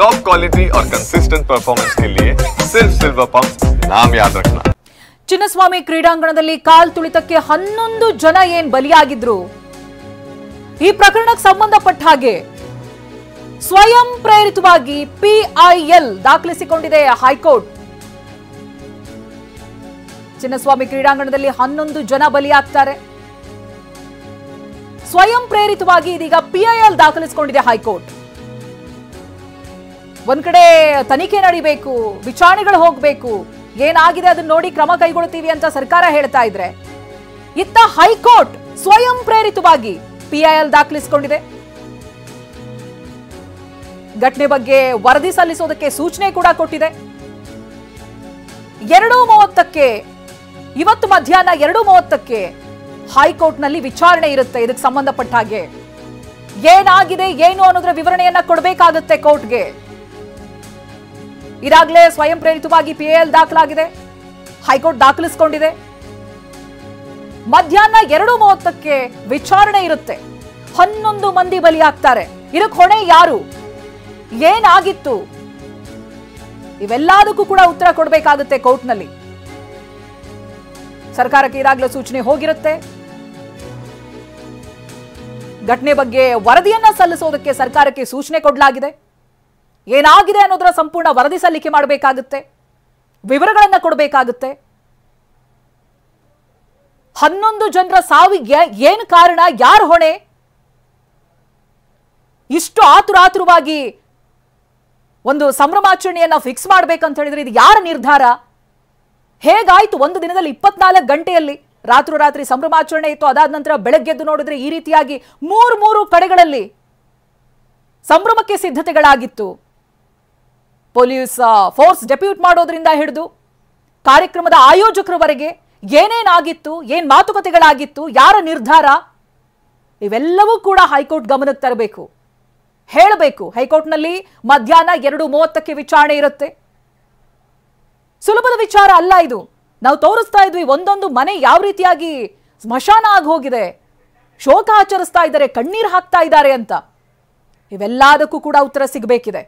Top quality और consistent performance के लिए सिर्फ सिल्वर पंप नाम याद रखना। ಚಿನ್ನಸ್ವಾಮಿ ಕ್ರೀಡಾಂಗಣದಲ್ಲಿ ಕಾಲ್ ತುಳಿತಕ್ಕೆ 11 ಜನ ಬಲಿಯಾಗಿದ್ರು. ಈ ಪ್ರಕರಣಕ್ಕೆ ಸಂಬಂಧಪಟ್ಟ ಹಾಗೆ ಸ್ವಯಂ ಪ್ರೇರಿತವಾಗಿ PIL ದಾಖಲಿಸಿಕೊಂಡಿದೆ ಹೈಕೋರ್ಟ್. ಚಿನ್ನಸ್ವಾಮಿ ಕ್ರೀಡಾಂಗಣದಲ್ಲಿ 11 ಜನ ಬಲಿಯಾಗ್ತಾರೆ. ಸ್ವಯಂ ಪ್ರೇರಿತವಾಗಿ ಇದೀಗ PIL ದಾಖಲಿಸಿಕೊಂಡಿದೆ ಹೈಕೋರ್ಟ್. ಒಂದ್ ಕಡೆ ತನಿಖೆ ನಡೀಬೇಕು, ವಿಚಾರಣೆಗಳು ಹೋಗಬೇಕು, ಏನಾಗಿದೆ ಅದನ್ನ ನೋಡಿ ಕ್ರಮ ಕೈಗೊಳ್ಳುತ್ತೀವಿ ಅಂತ ಸರ್ಕಾರ ಹೇಳ್ತಾ ಇದ್ರೆ, ಇತ್ತ ಹೈಕೋರ್ಟ್ ಸ್ವಯಂ ಪ್ರೇರಿತವಾಗಿ PIL ದಾಖಲಿಸಿಕೊಂಡಿದೆ. ಘಟನೆ ಬಗ್ಗೆ ವರದಿ ಸಲ್ಲಿಸೋದಕ್ಕೆ ಸೂಚನೆ ಕೂಡ ಕೊಟ್ಟಿದೆ. 2:30ಕ್ಕೆ ಇವತ್ತು ಮಧ್ಯಾಹ್ನ 2:30ಕ್ಕೆ ಹೈಕೋರ್ಟ್ನಲ್ಲಿ ವಿಚಾರಣೆ ಇರುತ್ತೆ. ಇದಕ್ಕೆ ಸಂಬಂಧಪಟ್ಟ ಹಾಗೆ ಏನಾಗಿದೆ ಏನು ಅನ್ನೋದ್ರ ವಿವರಣೆಯನ್ನ ಕೊಡಬೇಕಾಗುತ್ತೆ ಕೋರ್ಟ್ಗೆ. ಈಗಾಗಲೇ ಸ್ವಯಂ ಪ್ರೇರಿತವಾಗಿ PIL ದಾಖಲಾಗಿದೆ, ಹೈಕೋರ್ಟ್ ದಾಖಲಿಸಿಕೊಂಡಿದೆ. ಮಧ್ಯಾಹ್ನ 2:30ಕ್ಕೆ ವಿಚಾರಣೆ ಇರುತ್ತೆ. 11 ಮಂದಿ ಬಲಿಯಾಗ್ತಾರೆ. ಇದಕ್ಕೆ ಹೊಣೆ ಯಾರು, ಏನಾಗಿತ್ತು, ಇವೆಲ್ಲದಕ್ಕೂ ಕೂಡ ಉತ್ತರ ಕೊಡಬೇಕಾಗುತ್ತೆ ಕೋರ್ಟ್ನಲ್ಲಿ. ಸರ್ಕಾರಕ್ಕೆ ಈಗಾಗಲೇ ಸೂಚನೆ ಹೋಗಿರುತ್ತೆ. ಘಟನೆ ಬಗ್ಗೆ ವರದಿಯನ್ನ ಸಲ್ಲಿಸೋದಕ್ಕೆ ಸರ್ಕಾರಕ್ಕೆ ಸೂಚನೆ ಕೊಡಲಾಗಿದೆ. ಏನಾಗಿದೆ ಅನ್ನೋದರ ಸಂಪೂರ್ಣ ವರದಿ ಸಲ್ಲಿಕೆ ಮಾಡಬೇಕಾಗುತ್ತೆ, ವಿವರಗಳನ್ನ ಕೊಡಬೇಕಾಗುತ್ತೆ. 11 ಜನರ ಸಾವಿಗೆ ಏನು ಕಾರಣ, ಯಾರು ಹೊಣೆ, ಇಷ್ಟು ಆತುರವಾಗಿ ಒಂದು ಸಂಭ್ರಮಾಚರಣೆಯನ್ನ ಫಿಕ್ಸ್ ಮಾಡ್ಬೇಕಂತ ಹೇಳಿದ್ರೆ ಇದು ಯಾರ ನಿರ್ಧಾರ, ಹೇಗಾಯ್ತು? ಒಂದು ದಿನದಲ್ಲಿ 24 ಗಂಟೆಯಲ್ಲಿ ರಾತ್ರಿ ಸಂಭ್ರಮಾಚರಣೆ ಇತ್ತು. ಅದಾದ ನಂತರ ಬೆಳಗ್ಗೆದ್ದು ನೋಡಿದ್ರೆ ಈ ರೀತಿಯಾಗಿ ಮೂರು ಕಡೆಗಳಲ್ಲಿ ಸಂಭ್ರಮಕ್ಕೆ ಸಿದ್ಧತೆಗಳಾಗಿತ್ತು. ಪೊಲೀಸ್ ಫೋರ್ಸ್ ಡೆಪ್ಯೂಟ್ ಮಾಡೋದ್ರಿಂದ ಹಿಡಿದು ಕಾರ್ಯಕ್ರಮದ ಆಯೋಜಕರವರೆಗೆ ಏನೇನಾಗಿತ್ತು, ಏನ್ ಮಾತುಕತೆಗಳಾಗಿತ್ತು, ಯಾರ ನಿರ್ಧಾರ, ಇವೆಲ್ಲವೂ ಕೂಡ ಹೈಕೋರ್ಟ್ ಗಮನಕ್ಕೆ ತರಬೇಕು, ಹೇಳಬೇಕು. ಹೈಕೋರ್ಟ್ನಲ್ಲಿ ಮಧ್ಯಾಹ್ನ 2:30ಕ್ಕೆ ವಿಚಾರಣೆ ಇರುತ್ತೆ. ಸುಲಭದ ವಿಚಾರ ಅಲ್ಲ ಇದು. ನಾವು ತೋರಿಸ್ತಾ ಇದ್ವಿ ಒಂದೊಂದು ಮನೆ ಯಾವ ರೀತಿಯಾಗಿ ಸ್ಮಶಾನ ಆಗಿ ಹೋಗಿದೆ, ಶೋಕ ಆಚರಿಸ್ತಾ ಇದ್ದಾರೆ, ಕಣ್ಣೀರು ಹಾಕ್ತಾ ಇದ್ದಾರೆ ಅಂತ. ಇವೆಲ್ಲದಕ್ಕೂ ಕೂಡ ಉತ್ತರ ಸಿಗಬೇಕಿದೆ.